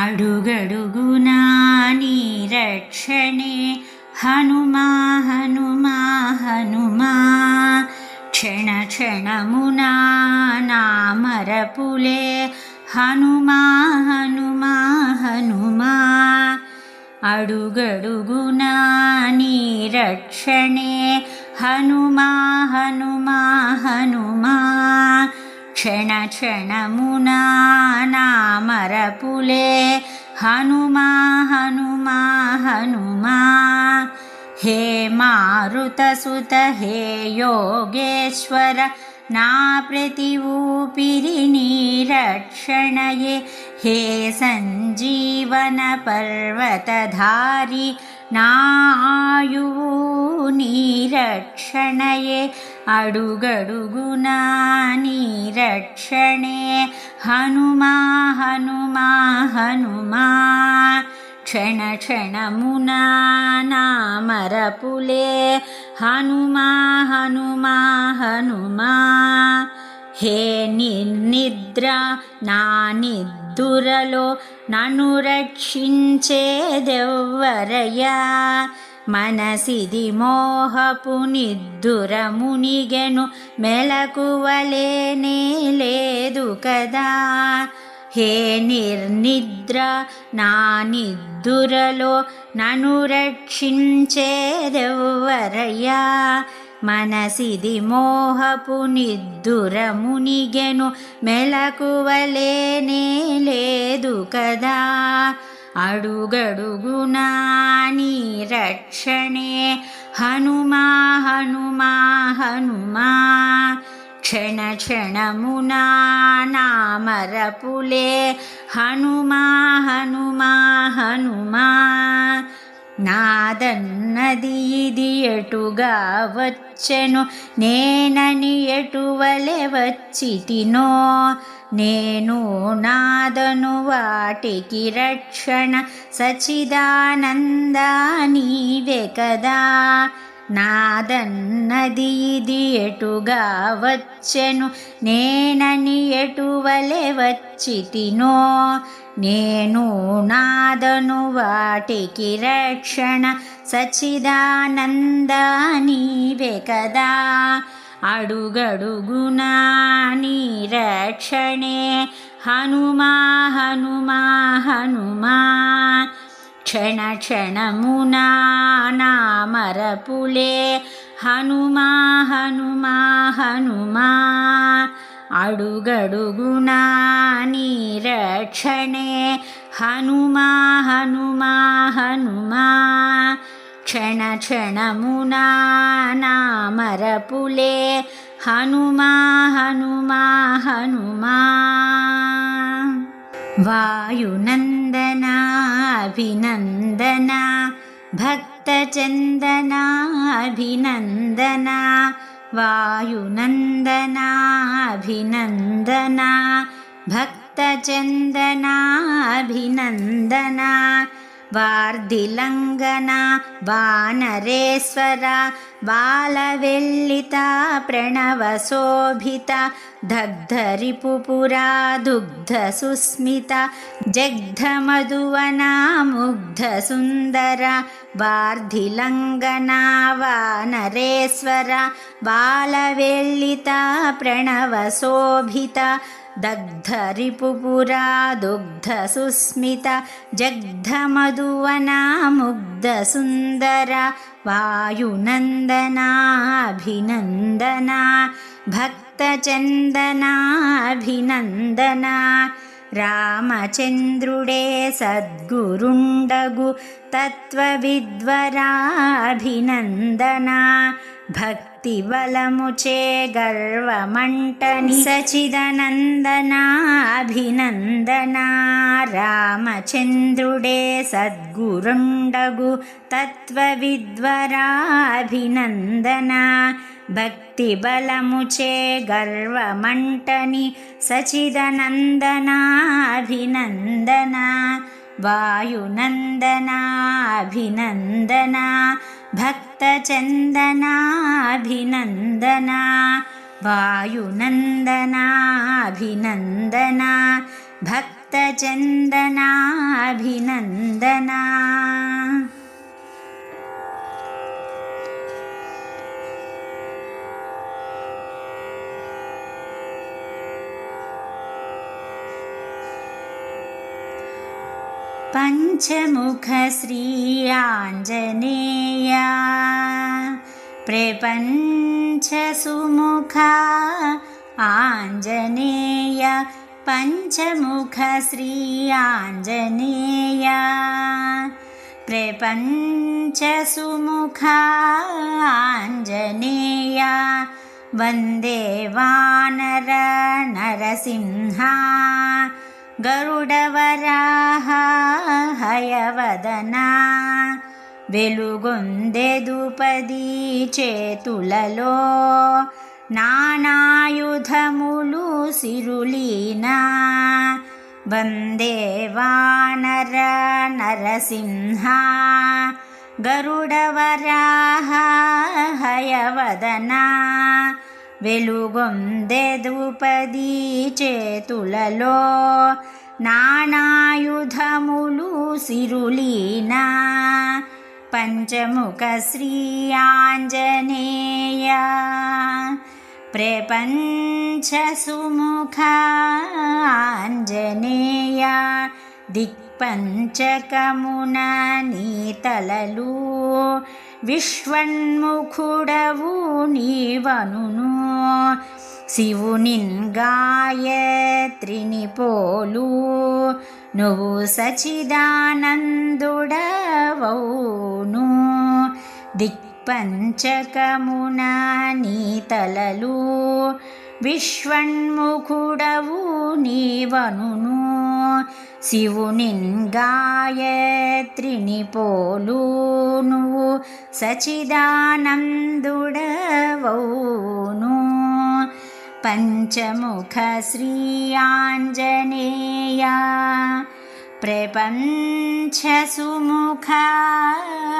అడుగడుగునా నీ రక్షణే హనుమా హనుమా హనుమా క్షణ క్షణమునా నా మరపులే హనుమా హనుమా హనుమా అడుగడుగునా నీ రక్షణే హనుమా హనుమా హనుమా క్షణ క్షణమునా నా మరపులే హనుమా హనుమా హనుమా హే మారుతసుత హే యోగేశ్వర నా ప్రతి ఊపిరి నీ రక్షణయే హే సంజీవన పర్వతధారి నా ఆయువు నీ రక్షణయే అడుగడుగునా నీ రక్షణే హనుమా హనుమా హనుమా క్షణ క్షణమునా నా మరపులే హనుమా హనుమా హనుమా హే నిర్నిద్ర నా నిద్దురలో నన్ను రక్షించేదెవ్వరయ్యా మనసిది మోహపు నిద్దుర మునిగెను మెలకువలేనే లేదు కదా హే నిర్నిద్ర నా నిద్దురలో నన్ను రక్షించేదెవ్వరయ్యా మనసిది మోహపు నిద్దుర మునిగెను మెలకువలేనే లేదు కదా అడుగడుగునా నీ రక్షణే హనుమా హనుమా హనుమా క్షణ క్షణమునా నా మరపులే హనుమా హనుమా హనుమా నాదన్నది ఇది ఎటుగా వచ్చెను నేనని ఎటువలె వచ్చితినో నేను నాదను వాటికి రక్షణ సచిదానంద నీవే కదా నాదన్నది ఇది ఎటుగా వచ్చెను నేనని ఎటువలె వచ్చితినో నేను నాదను వాటికి రక్షణ సచిదానంద నీవే కదా అడుగడుగునా నీ రక్షణే హనుమా హనుమా హనుమా క్షణ క్షణమునా నా మరపులే హనుమా హనుమా హనుమా అడుగడుగునా నీ రక్షణే హనుమా హనుమా హనుమా క్షణ క్షణమునా నా మరపులే హనుమా హనుమా హనుమా వాయునందనా అభినందనా భక్తచందనా అభినందనా వాయునందనా అభినందనా భక్తచందనా అభినందనా వార్ధిలంగన వానరేశ్వర బాలవెల్లిత ప్రణవశోభిత దగ్ధరిపుపురా దుగ్ధ సుస్మిత జగ్ధమధువన ముగ్ధ సుందర వార్ధిలంగన వానరేశ్వర బాలవెల్లిత ప్రణవశోభిత దగ్ధరిపుపురా దుగ్ధ సుస్మిత జగ్ధమధువన ముగ్ధ సుందర వాయునందనా అభినందనా భక్తచందనా అభినందనా రామచంద్రుడే సద్గురుండగు తత్వవిద్వరాభినందనా భక్తి బలముచే గర్వమంటని సచిదనందనా అభినందనా రామచంద్రుడే సద్గురుండగు తత్వవిద్వరాభినందనా భక్తి బలముచే గర్వమంటని సచిదనందనా అభినందనా వాయునందనా అభినందనా భక్తచందనా అభినందనా వాయునందనా అభినందనా భక్తచందనా अभिनन्दना पञ्चमुख श्री आञ्जनेय प्रपञ्च सुमुखा आञ्जनेय पञ्चमुख श्री आञ्जनेय प्रपञ्च सुमुखा आञ्जनेय वन्दे वानर नरसिंहा गरुडवराह हयवदना వెలుగొందెదుపది చేతులలో నానాయుధములు సిరులీనా వందే వానర నరసింహ గరుడవరాహ హయవదన వెలుగొందెదుపది చేతులలో నానాయుధములు సిరులీనా पञ्चमुख श्री आञ्जनेय प्रपञ्च सुमुखा आञ्जनेय दिक्पञ्चकमुन नीतललु विश्वन्मुखुडवु नीवनुनु శివునిన్ గాయత్రిని పోలు నువ్వు సచిదానందుడవౌను దిక్పంచకమున నీతలలు విశ్వన్ముఖుడవు నీవనును శివునిన్ గాయత్రిని పోలు నువ్వు సచిదానందుడవౌను पञ्चमुख श्री आञ्जनेय प्रपञ्च सुमुखा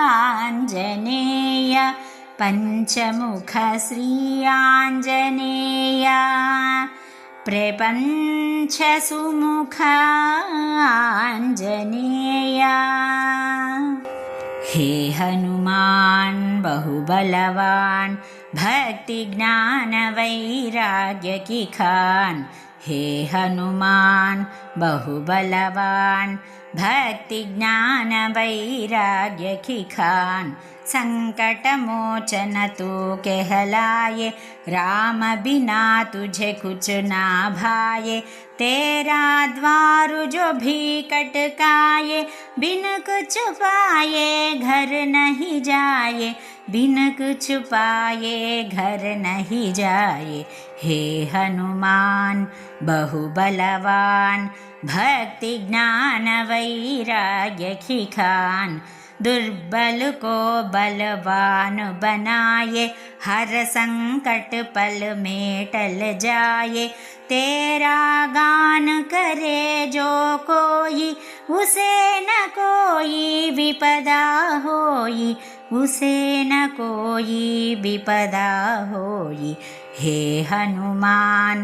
आञ्जनेय पञ्चमुख श्री आञ्जनेय प्रपञ्च सुमुखा आञ्जनेय हे हनुमान् बहुबलवान् भक्ति ज्ञान वैराग्य की खान हे हनुमान बहुबलवान भक्ति ज्ञान वैराग्य की खान संकट मोचन तू कहलाए राम बिना तुझे कुछ ना भाए तेरा द्वार जो भी कटकाए बिन कुछ पाए घर नहीं जाए बिन कुछ पाए घर नहीं जाए हे हनुमान बहुबलवान भक्ति ज्ञान वैराग्य की खान दुर्बल को बलवान बनाए हर संकट पल में टल जाए तेरा गान करे जो कोई उसे न कोई विपदा होई उसे न कोई विपदा होई हे हनुमान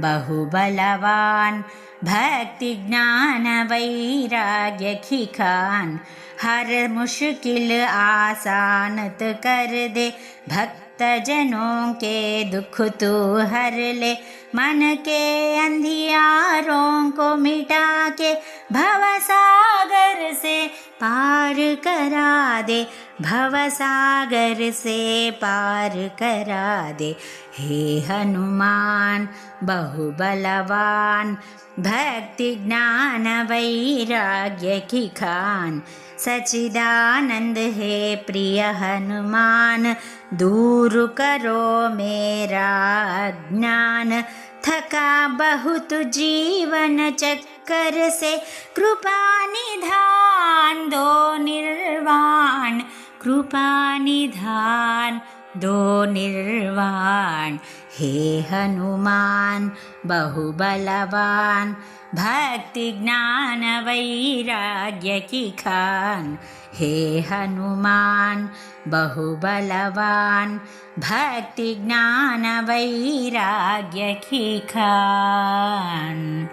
बहुबलवान भक्ति ज्ञान वैराग्य की खान हर मुश्किल आसानत कर दे भक्त जनों के दुख तू हर ले मन के अंधियारों को मिटा के भवसागर से पार करा दे भवसागर से पार करा दे हे हनुमान बहुबलवान भक्ति ज्ञान वैराग्य की खान सच्चिदानंद है प्रिय हनुमान दूर करो मेरा अज्ञान थका बहुत जीवन चक्कर से कृपा निधान दो निर्वाण कृपा निधान दो निर्वाण हे हनुमान बहुबलवान भक्ति ज्ञान वैराग्य की खान हे हनुमान बहुबलवान भक्ति ज्ञान वैराग्य की खान।